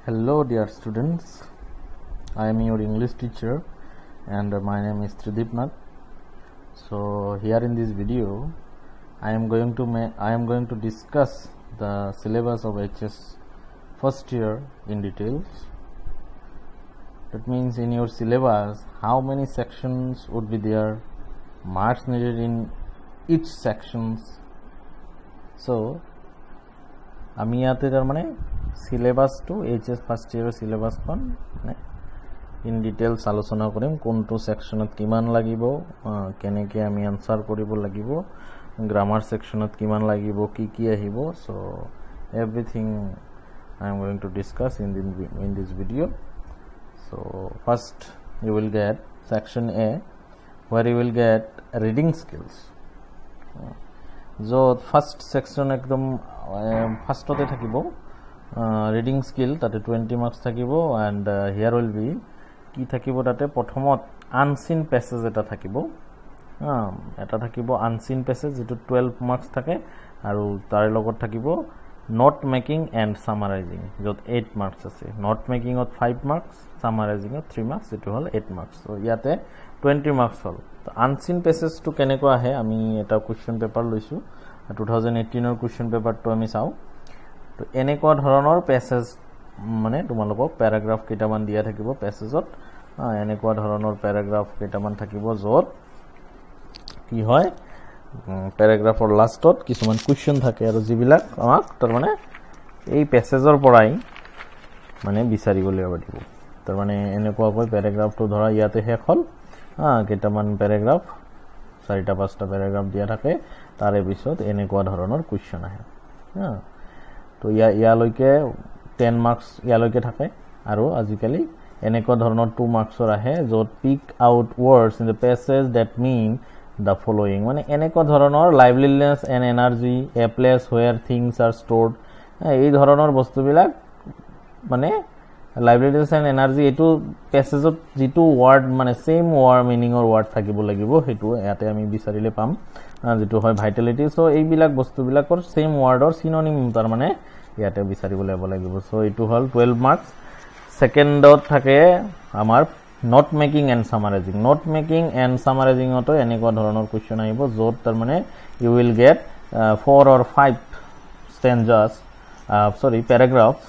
Hello dear students, I am your English teacher and my name is Tridip Nath. So here in this video I am going to discuss the syllabus of HS first year in details. That means in your syllabus how many sections would be there, marks needed in each sections. So আমি ইয়াতে তার মানে syllabus two HS first ইয়ারের সিলেবাসখন in details আলোচনা কৰিম কোনটো সেকশনত কিমান লাগিব কেনেকৈ আমি আনসাৰ কৰিব লাগিব গ্ৰামাৰ সেকশনত কিমান লাগিব কি আহিব so everything I am going to discuss in this video. So first you will get section A where you will get reading skills. So first section একদম ফার্স্টতে থাকিব রিডিং স্কিল তাতে 20 মার্কস থাকিব এন্ড হিয়ার উইল বি কি থাকিব তাতে প্রথমত unseen passage এটা থাকিব এটা থাকিব আনসিন প্যাসেজ যেটো 12 মার্কস থাকে আৰু তাৰ লগত থাকিব নোট মেকিং এন্ড সামাৰাইজিং যত 8 মাৰ্কস আছে নোট মেকিং অত 5 মাৰ্কস সামাৰাইজিং অত 3 মার্কস যেটো হল 8 মার্কস সো ইয়াতে 20 মার্কস হল তো আনসিন প্যাসেজ টু কেনেকো আহে আমি এটা কোশ্চেন পেপার লৈছো 2018 এর কোশ্চেন পেপারটো আমি চাও তো এনেকুৱা ধৰণৰ প্যাসেজ মানে তোমালোকক প্যাৰাগ্ৰাফ কেইটামান দিয়া থাকিব প্যাসেজত এনেকুৱা ধৰণৰ প্যাৰাগ্ৰাফ কেইটামান থাকিব যত কি হয় প্যাৰাগ্ৰাফৰ লাষ্টত কিছুমান কোশ্চেন থাকে আৰু যিবিলাক আমাক তাৰ মানে এই প্যাসেজৰ পৰাই মানে বিচাৰিবলৈ দিব তাৰ মানে এনেকুৱাকৈ প্যাৰাগ্ৰাফটো ধৰা ইয়াতে শেষ হল কেইটামান প্যাৰাগ্ৰাফ 4টা 5টা প্যাৰাগ্ৰাফ দিয়া থাকে তাৰে পিছত এনেকুৱা ধৰণৰ কোশ্চেন আহে তো ইয়ালৈকে 10 মাৰ্কস ইয়ালৈকে থাকে আৰু আজিকালি এনেকুৱা ধৰণৰ 2 মাৰ্কসৰ আহে যত pick out words in the passage that mean the following মানে এনেকুৱা ধৰণৰ liveliness and energy a place where things are stored এই ধৰণৰ বস্তুবিলাক মানে লাইভলিনেস এন্ড এনাৰ্জি এটো প্যাসেজত যেটো ওয়াৰ্ড মানে সেম ওয়াৰ্ড মিনিংৰ ওয়াৰ্ড থাকিব লাগিব হেতু ইয়াতে আমি বিচাৰিলে পাম যেটো হয় ভাইটালিটি সো এইবিলাক বস্তুবিলাকৰ সেম ওয়াৰ্ডৰ সিনোনিম তাৰ মানে ইয়াতে বিচাৰিবলৈ লাগিব সো এটো হল 12 মাৰ্কস সেকেন্ডত থাকে আমাৰ note making and summarising note making and summarising অটো এনেকুৱা ধৰণৰ কোশ্চেন আহিব যত তাৰ মানে you will get 4 or 5 stanzas paragraphs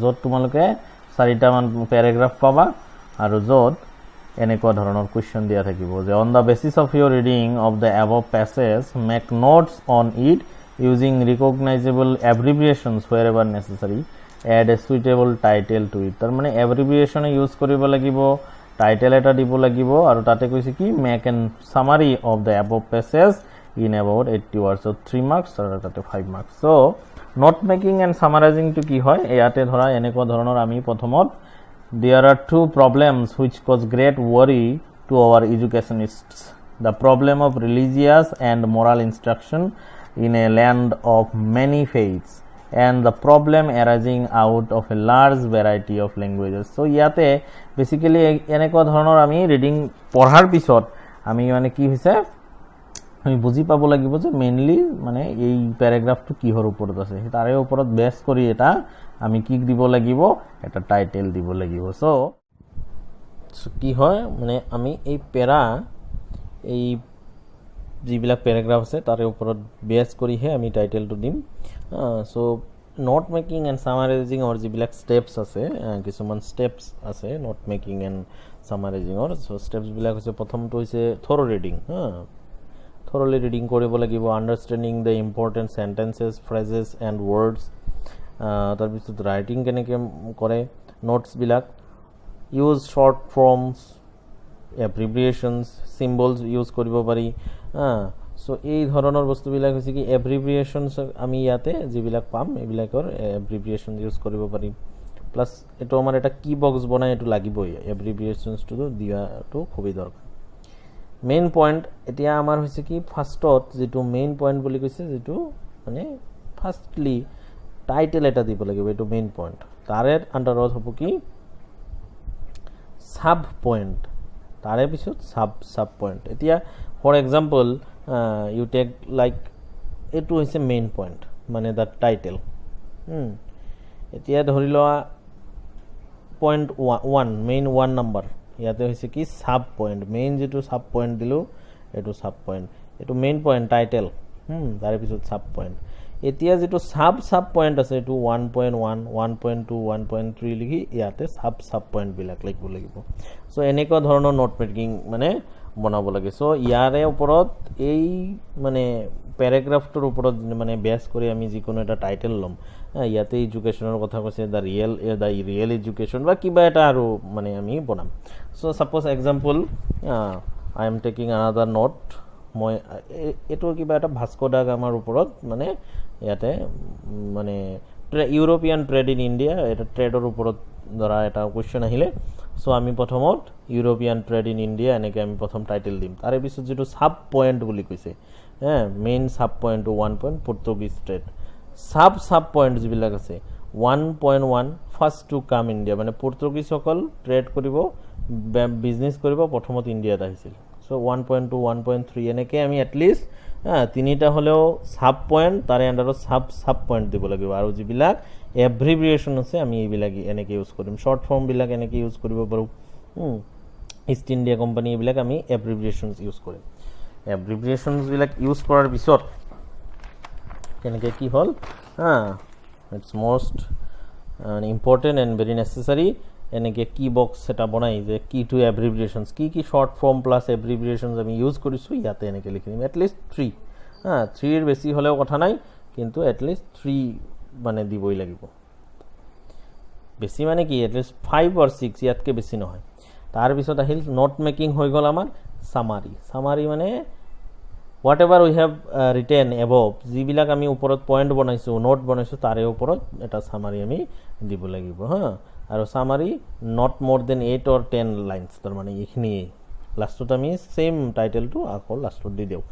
যত তোমালোকে 4টা মান প্যাৰাগ্ৰাফ পাবা আৰু যত এনেকুৱা ধৰণৰ কোশ্চেন দিয়া থাকিব যে on the basis of your reading of the above passage make notes on it using recognisable abbreviations wherever necessary add a suitable title to it তার মানে অ্যাব্রিভিয়েশন ইউজ কৰিব লাগিব টাইটেল এটা দিব লাগিব আৰু তাতে কৈছে কি make an summary of the above passage in about 80 words of 3 marks আৰু তাতে 5 marks so note making and summarising to কি হয় ইয়াতে ধৰা এনেকুৱা ধৰণৰ আমি প্ৰথমত there are two problems which cause great worry to our educationists the problem of religious and moral instruction in a land of many faiths and the problem arising out of a large variety of languages so ইয়াতে basically এনেকুৱা ধৰণৰ আমি reading পঢ়াৰ পিছত আমি মানে কি হৈছে আমি বুজি পাব লাগিব যে মেইনলি মানে এই প্যাৰাগ্ৰাফটো কিহৰ ওপৰত আছে তাৰে ওপৰত বেস কৰি এটা আমি কি দিব লাগিব এটা টাইটেল দিব লাগিব সো কি হয় মানে আমি এই এই যিবিলাক প্যাৰাগ্ৰাফ আছে তাৰে ওপৰত বেস কৰিহে আমি টাইটেলটো দিম so note making and summarising or যিবিলাক স্টেপস আছে কিছুমান স্টেপস আছে note making and summarising or so steps বিলাক হৈছে প্ৰথমটো হৈছে থৰো ৰিডিং thoroughly reading কৰিব লাগিব understanding the important sentences phrases and words তাৰ পিছত ৰাইটিং কেনেকৈ কৰে নোটস বিলাক use short forms abbreviations symbols use কৰিব পাৰি সো এই ধৰণৰ বস্তুবিলাক হৈছে কি abbreviations আমি ইয়াতে যিবিলাক পাম এইবিলাকৰ abbreviations ইউজ কৰিব পাৰি প্লাস এটো আমাৰ এটা কি বক্স বনাই এটো লাগিবই abbreviations টো দিয়াটো খুবই দৰকাৰ মেইন পয়েন্ট এতিয়া আমাৰ হৈছে কি ফাৰ্স্টত যেটো মেইন পয়েন্ট বুলি কৈছে যেটো মানে ফাৰ্স্টলি টাইটেল এটা দিব লাগিব এটো মেইন পয়েন্ট তাৰে আন্ডাৰত হ'ব কি সাব পয়েন্ট তাৰে পিছত সাব পয়েন্ট এতিয়া for example you take like এটো হৈছে মেইন পয়েন্ট মানে দা টাইটেল এতিয়া ধৰি লোৱা পইণ্ট 1 মেইন 1 নাম্বাৰ ইয়াতে হৈছে কি সাব পইণ্ট মেইন যেটো সাব পইণ্ট দিলো এটো সাব পইণ্ট এটো মেইন পইণ্ট টাইটেল তাৰে পিছত সাব পইণ্ট এতিয়া যেটো সাব পইণ্ট আছে এটো 1.1 1.2 1.3 লিখি ইয়াতে সাব পইণ্ট বিলাক লিখিব লাগিব সো এনেকুৱা ধৰণৰ নোট মেকিং মানে বনাব লাগে সো ইয়াৰে ওপৰত এই মানে প্যাৰাগ্ৰাফটোৰ ওপৰত মানে বেস কৰি আমি যিকোনো এটা টাইটেল লম ইয়াতে এডুকেশনৰ কথা কৈছে দা ৰিয়েল এডুকেশন বা কিবা এটা আৰু মানে আমি বনাম so suppose example I am taking another note মই এটো কিবা এটা ভাস্কো দা গামাৰ ওপৰত মানে ইয়াতে মানে ইউৰোপিয়ান ট্ৰেড ইন ইন্ডিয়া এটা ট্ৰেডৰ ওপৰত ধৰা এটা কোৱেশ্চন আহিলে সো আমি প্ৰথমত ইউৰোপিয়ান ট্ৰেড ইন ইন্ডিয়া এনেকে আমি প্ৰথম টাইটেল দিম তাৰে পিছত যেটো সাব পইণ্ট বুলি কৈছে main sub point 1 point Portuguese trade sub point যিবিলাক আছে 1.1 ফাৰ্স্ট টু কাম ইন্ডিয়া মানে পৰ্তুগিজ সকল ট্ৰেড কৰিব বিজনেস কৰিব প্ৰথমত ইন্ডিয়াত আহিছিল সো 1.2 1.3 এনেকে আমি এট লিস্ট তিনিটা হলেও সাব পইণ্ট তাৰে আন্ডাৰত সাব পইণ্ট দিব লাগিব আৰু যিবিলাক এব্ৰিভিয়েশন আছে আমি এইবিলাক এনেকে ইউজ কৰিম শৰ্ট ফৰ্ম বিলাক এনেকে ইউজ কৰিব পাৰো ইষ্ট ইন্ডিয়া কোম্পানী এইবিলাক আমি এব্ৰিভিয়েশনস ইউজ কৰিম এব্ৰিভিয়েশনস বিলাক ইউজ কৰাৰ পিছত কেনেকে কি হল it's most important and very necessary এনেকে কি বক্স সেটা বনাই যে কি টু এব্ৰিভিয়েশনস কি শৰ্ট ফৰ্ম প্লাস এব্ৰিভিয়েশনস আমি ইউজ কৰিছো ইয়াতে এনেকে লিখিম এট লিস্ট 3 3 এর বেশি হলেও কথা নাই কিন্তু এট লিস্ট 3 মানে দিবই লাগিব বেশি মানে কি এট লিস্ট 5 or 6 ইয়াতকে বেশি নহয় তার পিছত আহিল নোট মেকিং হৈ গল আমাৰ সামাৰি মানে whatever we have written above যিবিলাক আমি ওপৰত পয়েন্ট বনাইছো নোট বনাইছো তাৰে ওপৰত এটা সামাৰি আমি দিব লাগিব আৰু সামাৰি not more than 8 or 10 lines তাৰ মানে এইখিনি লাষ্টত আমি সেম টাইটেলটো আকৌ লাষ্টত দি দেও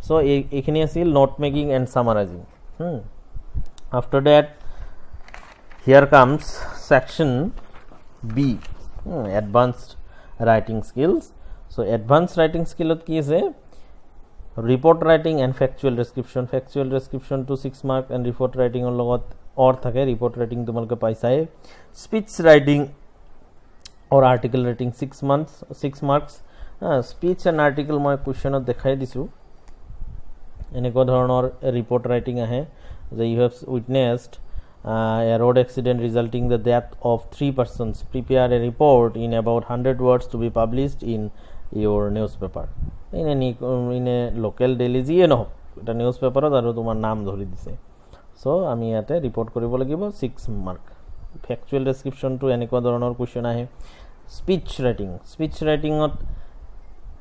সো এইখিনি আছিল note making and summarising after that here comes section B advanced writing skills so advanced writing skillot কি আছে report writing and factual description to 6 mark and report writing or লগত or থাকে report writing তোমালকে পাইছাই speech writing or article writing 6 marks speech and article মই কোৱেশ্চনত দেখাই দিছো এনেকুৱা ধৰণৰ report writing আহে যে you have witnessed a road accident resulting the death of 3 persons prepare a report in about 100 words to be published in your newspaper in a local daily যিয়ে নহওক এটা নিউজ পেপাৰত আৰু তোমাৰ নাম ধৰি দিছে সো আমি ইয়াতে ৰিপৰ্ট কৰিব লাগিব 6 মাৰ্ক ফ্যাকচুৱেল ডেসক্ৰিপচনটো এনেকুৱা ধৰণৰ কোৱেশ্চন আহে speech ৰাইটিংত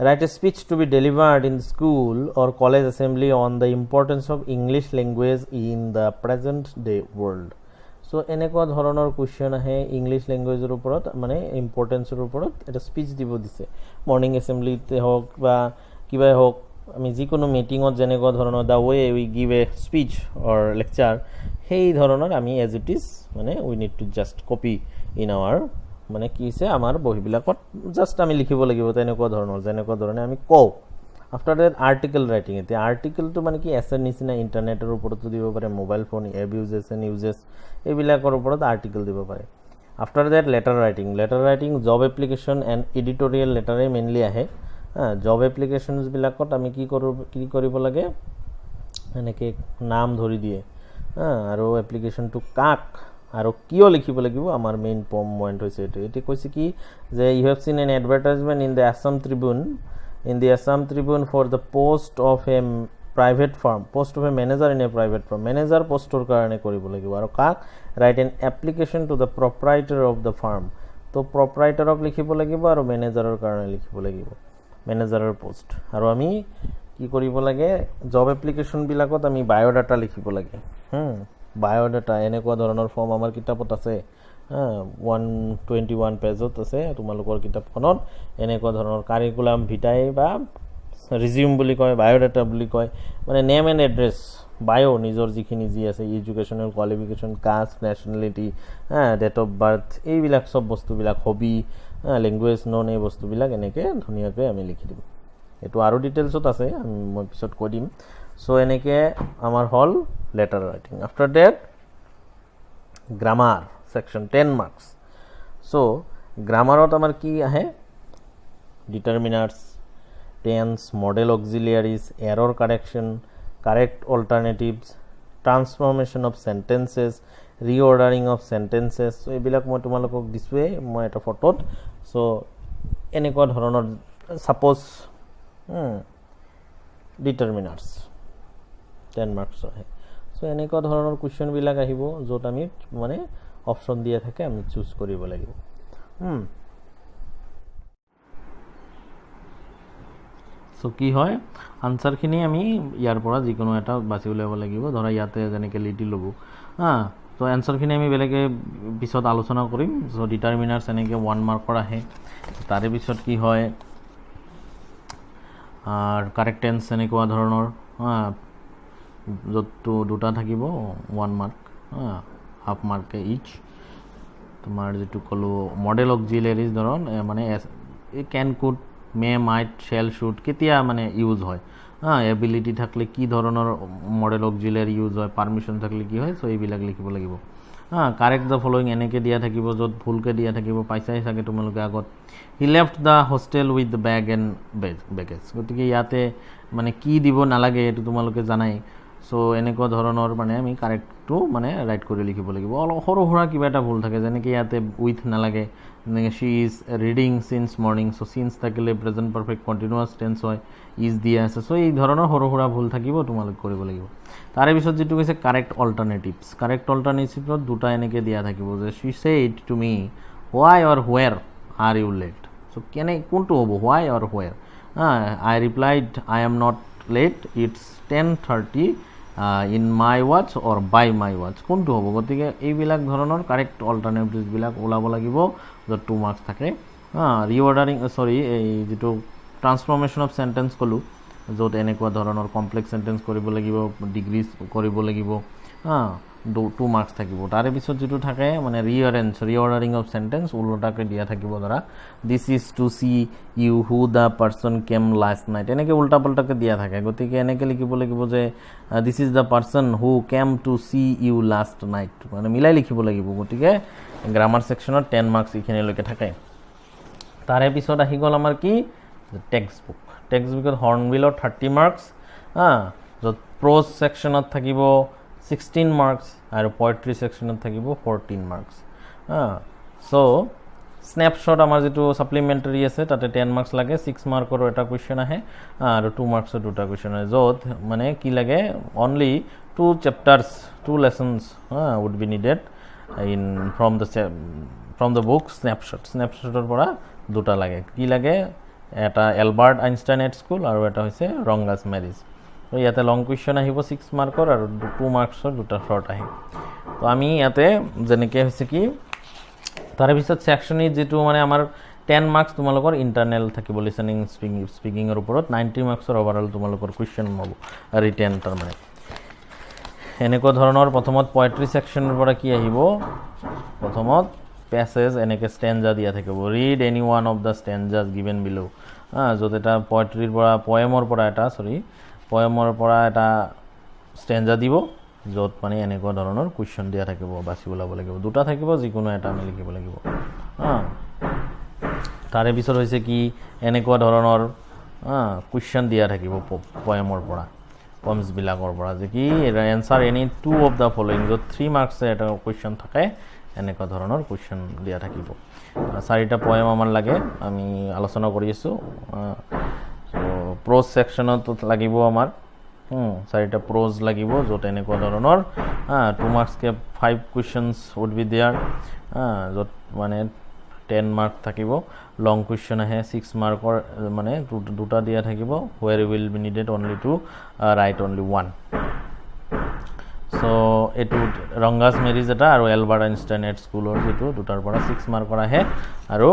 write a speech to be delivered in school or college assembly on the importance of English language in the present day world so এনেকুৱা ধৰণৰ কোৱেশ্চন আহে ইংলিশ ল্যাঙ্গুৱেজৰ ওপৰত মানে ইম্পৰ্টেন্সৰ ওপৰত এটা স্পিচ দিব দিছে মৰ্নিং এসেম্বলিতে হওক বা কিবা হওক আমি যিকোনো মিটিংত যেনেকুৱা ধৰণৰ the way we give a speech or lecture সেই ধৰণৰ আমি এজ ইট ইজ মানে we need to just copy in our মানে কি হৈছে আমাৰ বহিবিলাকত জাস্ট আমি লিখিব লাগিব তেনেকুৱা ধৰণৰ যেনেকুৱা ধৰণে আমি কও আফটাৰ দ্যাট আৰ্টিকেল ৰাইটিং এতে আৰ্টিকেলটো মানে কি এছৰ নিচিনা ইন্টাৰনেটৰ ওপৰতো দিব পাৰে mobile phone abuses and uses এইবিলাকৰ ওপৰত আৰ্টিকেল দিব পাৰে after that letter writing job application and editorial লেটাৰে মেইনলি আহে জব এপ্লিকেশনস বিলাকত আমি কি কৰিব লাগে এনেকে নাম ধৰি দিয়ে আৰু এপ্লিকেশনটো কাক আৰু কিয় লিখিব লাগিব আমাৰ মেইন পইণ্ট হৈছে এটি কৈছে কি যে you have seen an advertisement in the Assam tribune for the post of a private firm post of a manager in a private firm manager পোষ্টৰ কাৰণে কৰিব লাগিব আৰু কাক write an application to the proprietor of the firm তো প্ৰপ্ৰাইটাৰক লিখিব লাগিব আৰু মেনেজাৰৰ কাৰণে লিখিব লাগিব মেনেজাৰৰ পোষ্ট আৰু আমি কি কৰিব লাগে জব এপ্লিকেশন বিলাকত আমি বায়োডাটা লিখিব লাগে বায়োডাটা এনেকুৱা ধৰণৰ ফৰ্ম আমাৰ কিতাপত আছে 121 পেজত আছে তোমালোকৰ কিতাপখনত এনেকুৱা ধৰণৰ কাৰিকুলাম ভিটাই বা ৰিজিউম বুলি কয় বায়োডাটা বুলি কয় মানে নেম এণ্ড এড্ৰেছ বায়ো নিজৰ যিখিনি যি আছে educational qualification caste nationality date of birth এইবিলাক সব বস্তুবিলাক হবি ল্যাঙ্গুৱেজ নন এই বস্তুবিলাক এনেকে ধুনিয়াকৈ আমি লিখি দিম এটো আৰু ডিটেইলছত আছে মই পিছত কৈ দিম সো এনেকে আমাৰ হল letter writing after that grammar section 10 marks so গ্রামারত আমার কি আহে determiners tense modal auxiliaries error correction correct alternatives transformation of sentences reordering of sentences so এইবিলাক মই তোমালোকক দিছোৱে মই এটা ফটোত সো এনেকুৱা ধৰণৰ সাপোজ ডিটাৰমিনাৰ্স 10 মাৰ্কস আহে সো এনেকুৱা ধৰণৰ কোৱেশ্চন বিলাক আহিব য'ত আমি মানে অপচন দিয়া থাকে আমি চুজ কৰিব লাগিব সো কি হয় আনসাৰখিনি আমি ইয়াৰ পৰা যিকোনো এটা বাছি উলিয়াব লাগিব ধৰা ইয়াতে যেনেকৈ লিটি ল'ব তো এনসাৰখিনি আমি বেলেগে পিছত আলোচনা কৰিম সো ডিটাৰমিনাৰ্স এনেকৈ 1 মাৰ্কৰ আহে তাৰে পিছত কি হয় আৰ কাৰেক্ট টেন্স এনেকুৱা ধৰণৰ য'ত দুটা থাকিব 1 মাৰ্ক হাফ মাৰ্কে ইচ তোমাৰ যেটো কলো মডেল অক্সিলিয়াৰিজ ধৰণ মানে can could may might shall should কেতিয়া মানে ইউজ হয় এবিলিটি থাকলে কি ধৰণৰ মডেল অক্সিলিয়ারি ইউজ হয় পারমিশন থাকলে কি হয় সো এইবিলাক লিখিব লাগিব কারেক্ট দ্য ফলোইং এনেকে দিয়া থাকিব য'ত ভুলকে দিয়া থাকিব পাইছাই চাগে তোমালোকে আগত he left the hostel with the bag and baggage গতিকে ইয়াতে মানে কি দিব নালাগে এইটো তোমালোকে জানাই সো এনেকুৱা ধৰণৰ মানে আমি কাৰেক্টটো মানে ৰাইট কৰি লিখিব লাগিব অলপ সৰু সৰু কিবা এটা ভুল থাকে যেনেকৈ ইয়াতে উইথ নালাগে যেনেকৈ শি is reading since morning so since থাকিলে প্ৰেজেন্ট পাৰফেক্ট কন্টিনিউয়াস টেন্স হয় ইজ দিয়া আছে সো এই ধৰণৰ সৰু সৰু ভুল থাকিব তোমালোক কৰিব লাগিব তাৰে পিছত যেটো কৈছে কাৰেক্ট অল্টাৰনেটিভস দুটা এনেকৈ দিয়া থাকিব যে she said to me why or where are you late so কেনে কোনটো হ'ব why or where I replied I am not late it's 10:30 in my watch or by my watch কোনটো হ'ব গতিকে এইবিলাক ধৰণৰ কাৰেক্ট অল্টাৰনেটিভস বিলাক ওলাব লাগিব য'ত 2 মাৰ্কস থাকে ৰিঅৰ্ডাৰিং এই যেটো ট্ৰান্সফৰমেশন অফ সেন্টেন্স কলো য'ত এনেকুৱা ধৰণৰ কমপ্লেক্স সেন্টেন্স কৰিব লাগিব ডিগ্ৰিজ কৰিব লাগিব 2 মাৰ্কস থাকিব তাৰে পিছত যেটো থাকে মানে ৰিঅৰ্ডাৰিং অফ সেন্টেন্স উল্টাকে দিয়া থাকিব ধৰা this is to see you who the person came last night এনেকে উল্টা পাল্টাকে দিয়া থাকে গতিকে এনেকে লিখিব লাগিব যে this is the person who came to see U last night মানে মিলাই লিখিব লাগিব গতিকে গ্রামার সেকশনত 10 মার্কস ইখিনিলৈকে থাকে তাৰে পিছত আহি গ'ল আমাৰ কি টেক্সটবুকত হৰ্নবিলৰ 30 মাৰ্কস য'ত প্ৰোজ সেকশনত থাকিব 16 মাৰ্কস আৰু পোয়েট্ৰি সেকশনত থাকিব 14 মাৰ্কস সো স্ন্যাপশট আমাৰ যেটো সাপ্লিমেন্টাৰি আছে তাতে 10 মাৰ্কস লাগে 6 মাৰ্কৰ এটা কোৱেশ্চন আহে আৰু 2 মাৰ্কছৰ দুটা কোৱেশ্চন আহে য'ত মানে কি লাগে only 2 চ্যাপ্টাৰস 2 lessons would be needed in from the book স্ন্যাপশটৰ পৰা দুটা লাগে কি লাগে এটা এলবাৰ্ট আইনষ্টাইন এট স্কুল আৰু এটা হৈছে ৰংগাছ মেৰিজ তো ইয়াতে লং কোৱেশ্চন আহিব 6 মাৰ্কৰ আৰু 2 মাৰ্কছৰ দুটা শৰ্ট আহে তো আমি ইয়াতে যেনেকৈ হৈছে কি তাৰে পিছত সেকশনে যেটো মানে আমাৰ 10 মাৰ্কস তোমালোকৰ ইন্টাৰনাল থাকিব লিসনিং স্পিকিংৰ ওপৰত 90 মাৰ্কসৰ ওভাৰঅল তোমালোকৰ কোৱেশ্চন হ'ব ৰিটেন তাৰ মানে এনেকুৱা ধৰণৰ প্ৰথমত পোয়েট্ৰি সেকশনৰ পৰা কি আহিব প্ৰথমত প্যাসেজ এনেকৈ স্ট্যান্জা দিয়া থাকিব read any one of the stanzas given below য'ত এটা পোয়েট্ৰিৰ পৰা পয়েমৰ পৰা এটা স্ট্যান্জা দিব য'ত মানে এনেকুৱা ধৰণৰ কোৱেশ্চন দিয়া থাকিব বাছি ওলাব লাগিব দুটা থাকিব যিকোনো এটা আমি লিখিব লাগিব তাৰে পিছত হৈছে কি এনেকুৱা ধৰণৰ কোৱেশ্চন দিয়া থাকিব পয়েমৰ পৰা পয়েমছ বিলাকৰ পৰা যে কি answer any 2 of the following য'ত 3 মার্কসে এটা কোৱেশ্চন থাকে এনেকুৱা ধৰণৰ কোৱেশ্চন দিয়া থাকিব চাৰিটা পয়েম আমাৰ লাগে আমি আলোচনা কৰি আছো প্ৰোজ সেকশনত লাগিব আমাৰ চাৰিটা প্ৰোজ লাগিব য'ত এনেকুৱা ধৰণৰ 2 marks K 5 questions would be there য'ত মানে 10 মাৰ্ক থাকিব লং কোৱেশ্চন আহে 6 মাৰ্কৰ মানে দুটা দিয়া থাকিব where you will be needed only to write only one so এটু ৰংগাছ মেৰিজ এটা আৰু এলবাৰ্ট আইনষ্টাইন এট স্কুলৰ যেটো দুটাৰ পৰা 6 মাৰ্কৰ আহে আৰু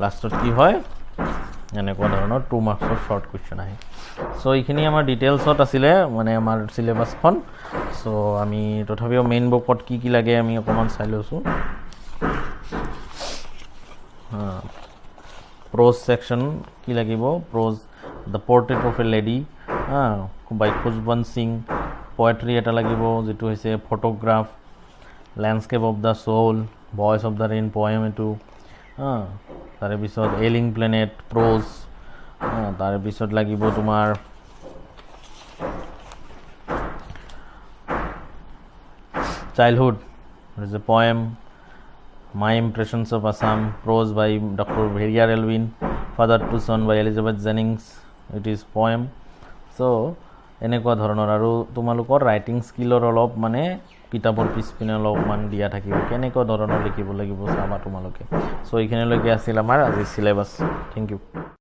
লাষ্টত কি হয় এনেকুৱা ধৰণৰ 2 মাৰ্কসৰ শৰ্ট কোৱেশ্চন আহে সো এইখিনি আমাৰ ডিটেইলছত আছিলে মানে আমাৰ সিলেবাসখন সো আমি তথাপিও মেইন বুকত কি লাগে আমি অকমান চাই লৈছো প্ৰোজ সেকশন কি লাগিব prose the portrait of a lady by Khushwant Singh poetry এটা লাগিব যেটো হৈছে photograph landscape of the soul voice of the rain poem এইটো তাৰে পিছত এলিং প্লেনেট প্ৰ'জ তাৰে পিছত লাগিব তোমাৰ childhood is a poem My Impressions of Assam, prose by Dr. Bheriar Elwin, Father to Son by Elizabeth Jennings, it is poem. So এনেকুৱা ধৰণৰ আৰু তোমালোকৰ ৰাইটিং স্কিলৰ অলপ মানে কিতাপৰ পিছপিনে অলপমান দিয়া থাকিব কেনেকুৱা ধৰণৰ লিখিব লাগিব চাবা তোমালোকে চ' এইখিনিলৈকে আছিল আমাৰ আজি চিলেবাছ থেংক ইউ